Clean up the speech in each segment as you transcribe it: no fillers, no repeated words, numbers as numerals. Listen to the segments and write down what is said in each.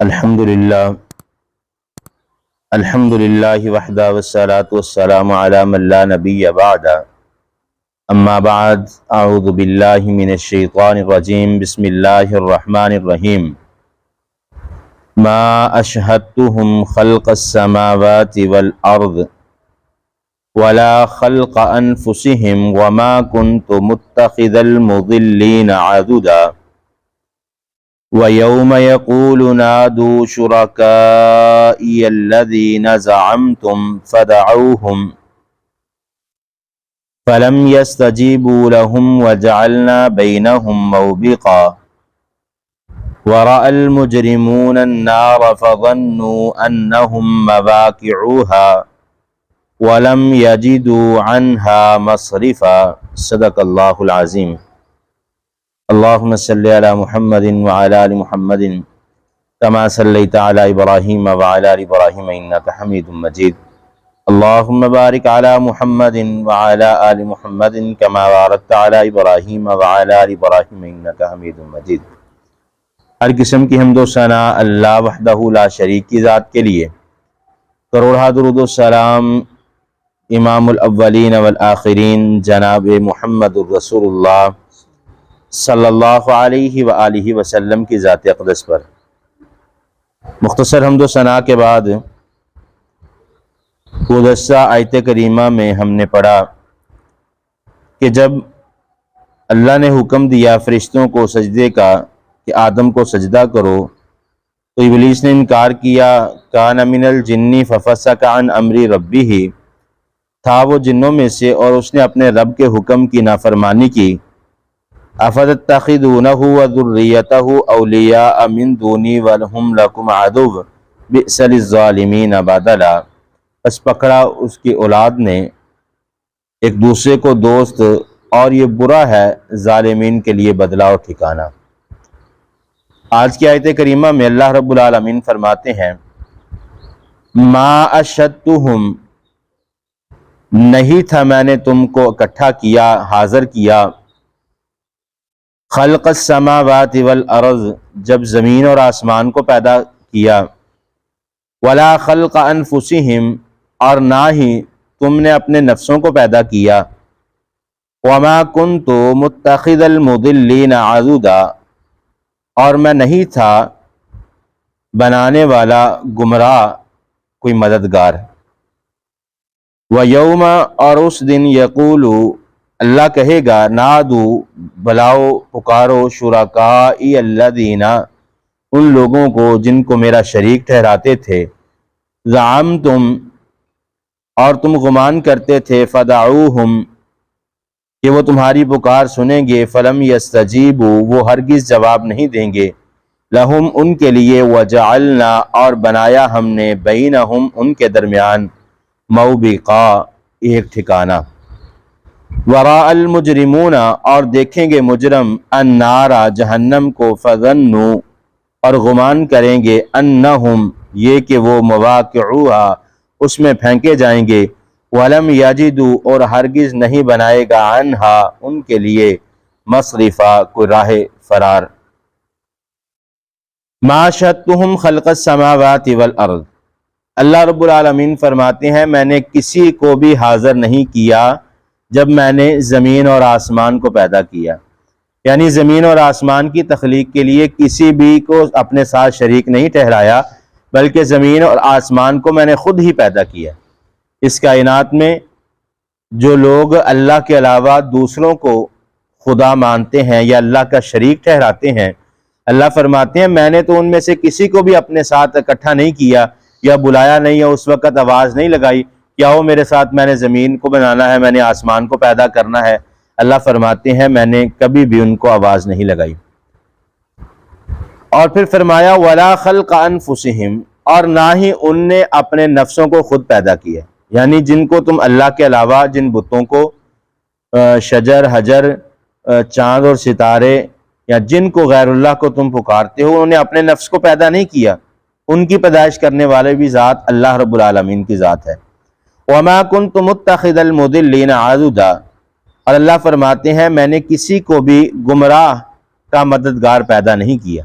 الحمدللہ وحدہ والصلاة والسلام علی من لا نبی بعد اما بعد اعوذ باللہ من الشیطان الرجیم بسم اللہ الرحمن الرحیم ما اشہدتہم خلق السماوات والارض ولا خلق انفسہم وما کنت متخذ المضلین عضدا وَيَوْمَ يَقُولُ نَادُوا شُرَكَائِيَ الَّذِينَ زَعَمْتُمْ فَدَعُوهُمْ فَلَمْ يَسْتَجِيبُوا لَهُمْ وَجَعَلْنَا بَيْنَهُمْ مَوْبِقًا وَرَأَى الْمُجْرِمُونَ النَّارَ فَظَنُّوا أَنَّهُمْ مَوَاقِعُوهَا وَلَمْ يَجِدُوا عَنْهَا مَصْرِفًا صدق اللہ العظیم۔ اللہم صلی علی محمد وعلی آل محمد کما صلیت علی ابراہیم وعلی آل ابراہیم انک حمید مجید۔ اللہم بارک علی محمد وعلی آل محمد کما بارکت علی ابراہیم وعلی آل ابراہیم انک حمید مجید۔ ہر قسم کی حمد و ثنا اللہ وحدہ لا شریک کی ذات کے لیے، کروڑہ درود و سلام امام الاولین والآخرین جناب محمد الرسول اللہ صلی اللہ علیہ وآلہ وسلم کی ذات اقدس پر۔ مختصر حمد و ثنا کے بعد گزشتہ آیت کریمہ میں ہم نے پڑھا کہ جب اللہ نے حکم دیا فرشتوں کو سجدے کا کہ آدم کو سجدہ کرو تو ابلیس نے انکار کیا، کان من الجن ففسق عن امر ربہ، تھا وہ جنوں میں سے اور اس نے اپنے رب کے حکم کی نافرمانی کی۔ افتتخذونہ وذریتہ اولیاء من دونی وهم لکم عدو بئس للظالمین بدلا، پس پکڑا اس کی اولاد نے ایک دوسرے کو دوست اور یہ برا ہے ظالمین کے لیے بدلہ اور ٹھکانہ۔ آج کی آیت کریمہ میں اللہ رب العالمین فرماتے ہیں ما اشہدتہم، نہیں تھا میں نے تم کو اکٹھا کیا، حاضر کیا، خلق السماوات والارض، جب زمین اور آسمان کو پیدا کیا، ولا خلق انفسہم، اور نہ ہی تم نے اپنے نفسوں کو پیدا کیا، وما کنت متخذ المضلین عضدا، اور میں نہیں تھا بنانے والا گمراہ کوئی مددگار۔ وَيَوْمَ، اور اس دن، یقول، اللہ کہے گا، نادو، بلاؤ، پکارو، شرکائی الذین، ان لوگوں کو جن کو میرا شریک ٹھہراتے تھے، زعمتم، اور تم گمان کرتے تھے، فدعوہم، کہ وہ تمہاری پکار سنیں گے، فلم یستجیبوا، وہ ہرگز جواب نہیں دیں گے، لہم، ان کے لیے، وجعلنا، اور بنایا ہم نے، بینہم، ان کے درمیان، موبقا، ایک ٹھکانہ۔ وراء المجرمون، اور دیکھیں گے مجرم، النار، جہنم کو، فظنوا، اور گمان کریں گے، انہم، یہ کہ وہ، مواقعوہا، اس میں پھینکے جائیں گے، ولم یجدوا، اور ہرگز نہیں بنائے گا، عنہا، ان کے لیے، مصرفا، کوئی راہ فرار۔ ما اشہدتہم خلق السماوات والارض، اللہ رب العالمین فرماتے ہیں میں نے کسی کو بھی حاضر نہیں کیا جب میں نے زمین اور آسمان کو پیدا کیا، یعنی زمین اور آسمان کی تخلیق کے لیے کسی بھی کو اپنے ساتھ شریک نہیں ٹھہرایا، بلکہ زمین اور آسمان کو میں نے خود ہی پیدا کیا۔ اس کائنات میں جو لوگ اللہ کے علاوہ دوسروں کو خدا مانتے ہیں یا اللہ کا شریک ٹھہراتے ہیں، اللہ فرماتے ہیں میں نے تو ان میں سے کسی کو بھی اپنے ساتھ اکٹھا نہیں کیا یا بلایا نہیں، یا اس وقت آواز نہیں لگائی کہ آؤ میرے ساتھ، میں نے زمین کو بنانا ہے، میں نے آسمان کو پیدا کرنا ہے۔ اللہ فرماتے ہیں میں نے کبھی بھی ان کو آواز نہیں لگائی۔ اور پھر فرمایا ولا خلق انفسہم، اور نہ ہی ان نے اپنے نفسوں کو خود پیدا کیا، یعنی جن کو تم اللہ کے علاوہ جن بتوں کو، شجر، حجر، چاند اور ستارے، یا جن کو غیر اللہ کو تم پکارتے ہو، انہوں نے اپنے نفس کو پیدا نہیں کیا، ان کی پیدائش کرنے والے بھی ذات اللہ رب العالمین کی ذات ہے۔ وما كنت متخذ المضلین عضدا، اور اللہ فرماتے ہیں میں نے کسی کو بھی گمراہ کا مددگار پیدا نہیں کیا۔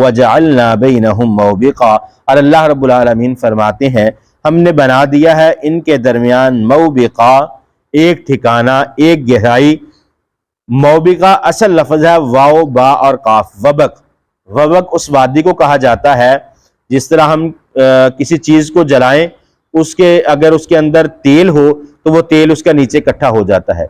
وَجَعَلْنَا بَيْنَهُمْ مَوْبِقًا، اور اللہ رب العالمین فرماتے ہیں ہم نے بنا دیا ہے ان کے درمیان موبقا، ایک ٹھکانہ، ایک گہرائی۔ موبقہ اصل لفظ ہے واو با اور قاف، وبق۔ وبق اس وادی کو کہا جاتا ہے جس طرح ہم کسی چیز کو جلائیں، اگر اس کے اندر تیل ہو تو وہ تیل اس کا نیچے اکٹھا ہو جاتا ہے۔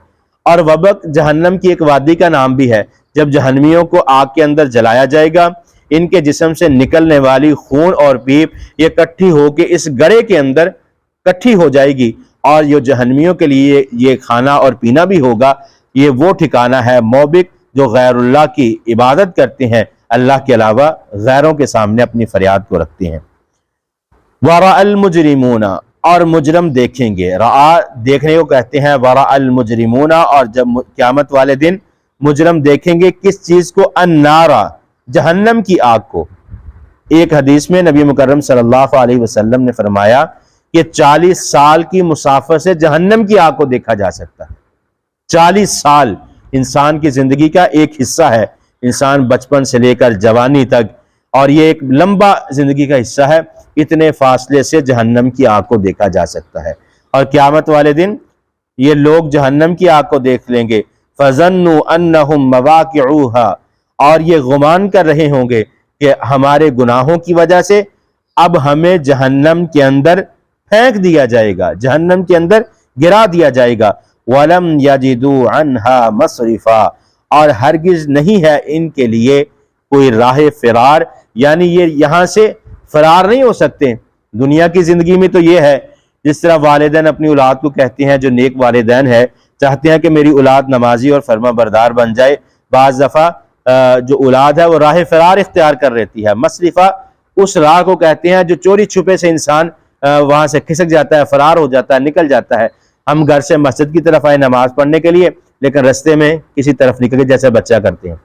اور وبق جہنم کی ایک وادی کا نام بھی ہے۔ جب جہنمیوں کو آگ کے اندر جلایا جائے گا، ان کے جسم سے نکلنے والی خون اور پیپ یہ اکٹھی ہو کے اس گڑھے کے اندر اکٹھی ہو جائے گی، اور یہ جہنمیوں کے لیے یہ کھانا اور پینا بھی ہوگا۔ یہ وہ ٹھکانہ ہے موبق جو غیر اللہ کی عبادت کرتے ہیں، اللہ کے علاوہ غیروں کے سامنے اپنی فریاد کو رکھتے ہیں۔ وَرَأَ الْمُجْرِمُونَ، اور مجرم دیکھیں گے۔ رعا دیکھنے کو کہتے ہیں، وَرَأَ الْمُجْرِمُونَ، اور جب قیامت والے دن مجرم دیکھیں گے کس چیز کو؟ النَّارَ، جہنم کی آگ کو۔ ایک حدیث میں نبی مکرم صلی اللہ علیہ وسلم نے فرمایا کہ 40 سال کی مسافت سے جہنم کی آگ کو دیکھا جا سکتا ہے۔ 40 سال انسان کی زندگی کا ایک حصہ ہے، انسان بچپن سے لے کر جوانی تک، اور یہ ایک لمبا زندگی کا حصہ ہے۔ اتنے فاصلے سے جہنم کی آگ کو دیکھا جا سکتا ہے، اور قیامت والے دن یہ لوگ جہنم کی آگ کو دیکھ لیں گے۔ فَظَنُّوا أَنَّهُمْ مَوَاقِعُوهَا، اور یہ گمان کر رہے ہوں گے کہ ہمارے گناہوں کی وجہ سے اب ہمیں جہنم کے اندر پھینک دیا جائے گا، جہنم کے اندر گرا دیا جائے گا۔ وَلَمْ يَجِدُوا عَنْهَا مَصْرِفًا، اور ہرگز نہیں ہے ان کے لیے کوئی راہ فرار، یعنی یہ یہاں سے فرار نہیں ہو سکتے۔ دنیا کی زندگی میں تو یہ ہے، جس طرح والدین اپنی اولاد کو کہتے ہیں، جو نیک والدین ہے چاہتے ہیں کہ میری اولاد نمازی اور فرما بردار بن جائے، بعض دفعہ جو اولاد ہے وہ راہ فرار اختیار کر لیتی ہے۔ مصرفہ اس راہ کو کہتے ہیں جو چوری چھپے سے انسان وہاں سے کھسک جاتا ہے، فرار ہو جاتا ہے، نکل جاتا ہے۔ ہم گھر سے مسجد کی طرف آئے نماز پڑھنے کے لیے، لیکن رستے میں کسی طرف نکل کے جیسے بچہ کرتے ہیں۔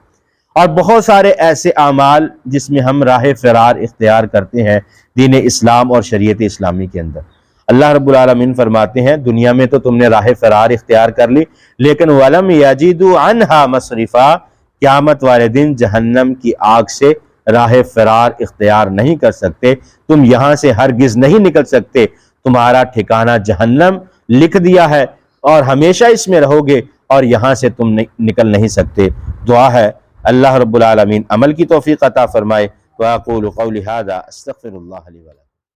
اور بہت سارے ایسے اعمال جس میں ہم راہ فرار اختیار کرتے ہیں دین اسلام اور شریعت اسلامی کے اندر۔ اللہ رب العالمین فرماتے ہیں دنیا میں تو تم نے راہ فرار اختیار کر لی، لیکن وَلَمْ يَجِدُوا عَنْهَا مَصْرِفًا، قیامت والے دن جہنم کی آگ سے راہ فرار اختیار نہیں کر سکتے، تم یہاں سے ہرگز نہیں نکل سکتے، تمہارا ٹھکانہ جہنم لکھ دیا ہے اور ہمیشہ اس میں رہو گے، اور یہاں سے تم نکل نہیں سکتے۔ دعا ہے اللہ رب العالمین عمل کی توفیق عطا فرمائے۔ وَأَقُولُ قَوْلِي هَذَا أَسْتَغْفِرُ اللَّهَ لِي وَلَكُمْ۔